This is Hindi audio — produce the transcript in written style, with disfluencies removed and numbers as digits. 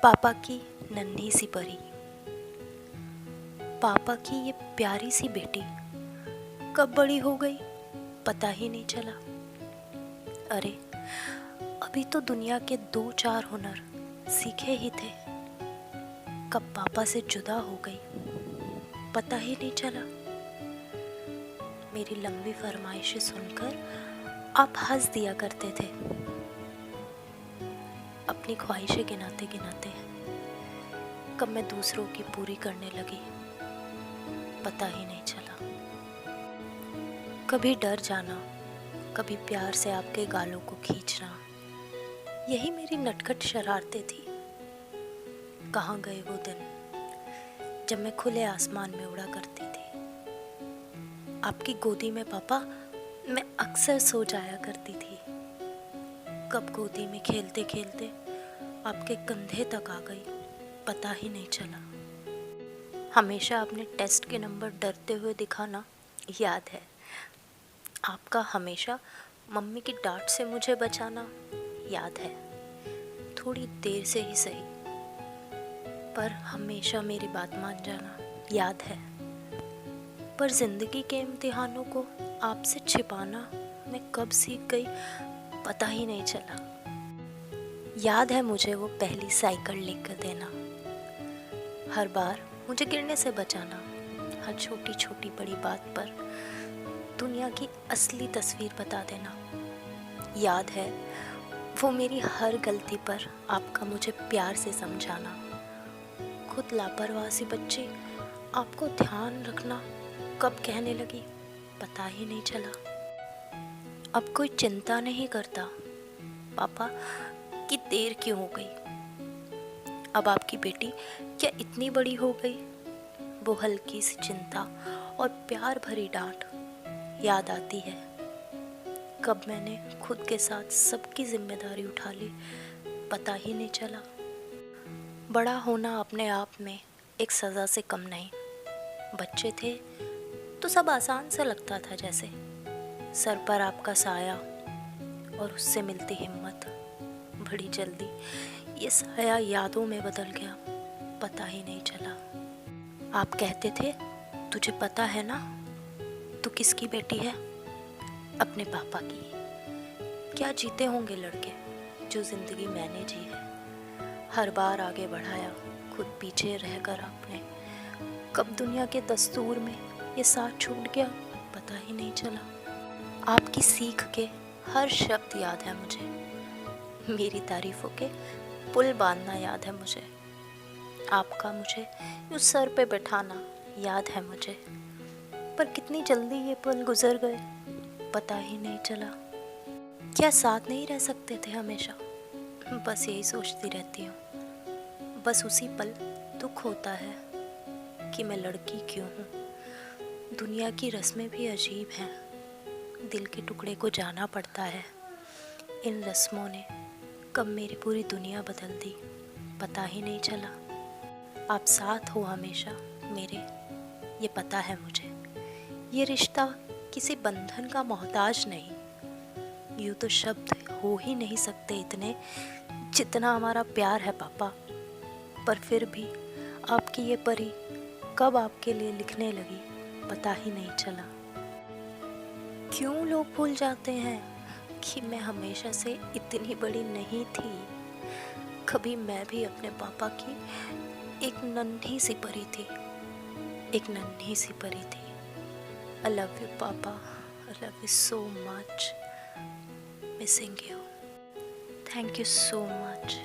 पापा की नन्ही सी परी, पापा की ये प्यारी सी बेटी कब बड़ी हो गई पता ही नहीं चला। अरे अभी तो दुनिया के 2-4 हुनर सीखे ही थे, कब पापा से जुदा हो गई पता ही नहीं चला। मेरी लंबी फरमाइशें सुनकर आप हंस दिया करते थे, अपनी ख्वाहिशें गिनाते गिनाते कब मैं दूसरों की पूरी करने लगी पता ही नहीं चला। कभी डर जाना, कभी प्यार से आपके गालों को खींचना, यही मेरी नटखट शरारतें थी। कहाँ गए वो दिन जब मैं खुले आसमान में उड़ा करती थी। आपकी गोदी में पापा मैं अक्सर सो जाया करती थी। कब गोदी में खेलते खेलते आपके कंधे तक आ गई पता ही नहीं चला। हमेशा अपने टेस्ट के नंबर डरते हुए दिखाना याद है। आपका हमेशा मम्मी की डांट से मुझे बचाना याद है। थोड़ी देर से ही सही, पर हमेशा मेरी बात मान जाना याद है। पर जिंदगी के इम्तिहानों को आपसे छिपाना मैं कब सीख गई पता ही नहीं चला। याद है मुझे वो पहली साइकिल लेकर देना, हर बार मुझे गिरने से बचाना, हर छोटी छोटी बड़ी बात पर दुनिया की असली तस्वीर बता देना। याद है वो मेरी हर गलती पर आपका मुझे प्यार से समझाना। खुद लापरवाह सी बच्ची आपको ध्यान रखना कब कहने लगी पता ही नहीं चला। अब कोई चिंता नहीं करता पापा कि देर क्यों हो गई। अब आपकी बेटी क्या इतनी बड़ी हो गई। वो हल्की सी चिंता और प्यार भरी डांट याद आती है। कब मैंने खुद के साथ सबकी जिम्मेदारी उठा ली पता ही नहीं चला। बड़ा होना अपने आप में एक सज़ा से कम नहीं। बच्चे थे तो सब आसान सा लगता था, जैसे सर पर आपका साया और उससे मिलती हिम्मत। बड़ी जल्दी ये साया यादों में बदल गया पता ही नहीं चला। आप कहते थे तुझे पता है ना तू किसकी बेटी है, अपने पापा की। क्या जीते होंगे लड़के जो जिंदगी मैंने जी है। हर बार आगे बढ़ाया खुद पीछे रहकर आपने। कब दुनिया के दस्तूर में ये साथ छूट गया पता ही नहीं चला। आपकी सीख के हर शब्द याद है मुझे, मेरी तारीफों के पुल बांधना याद है मुझे। आपका मुझे यूँ सर पे बैठाना याद है मुझे। पर कितनी जल्दी ये पल गुजर गए पता ही नहीं चला। क्या साथ नहीं रह सकते थे हमेशा, बस यही सोचती रहती हूँ। बस उसी पल दुख होता है कि मैं लड़की क्यों हूँ। दुनिया की रस्में भी अजीब हैं, दिल के टुकड़े को जाना पड़ता है। इन रस्मों ने कब मेरी पूरी दुनिया बदल दी पता ही नहीं चला। आप साथ हो हमेशा मेरे, ये पता है मुझे। ये रिश्ता किसी बंधन का मोहताज नहीं। यूँ तो शब्द हो ही नहीं सकते इतने जितना हमारा प्यार है पापा। पर फिर भी आपकी ये परी कब आपके लिए लिखने लगी पता ही नहीं चला। क्यों लोग भूल जाते हैं कि मैं हमेशा से इतनी बड़ी नहीं थी। कभी मैं भी अपने पापा की एक नन्ही सी परी थी, एक नन्ही सी परी थी। I love you, Papa. I love you so much. Missing you. Thank you so much.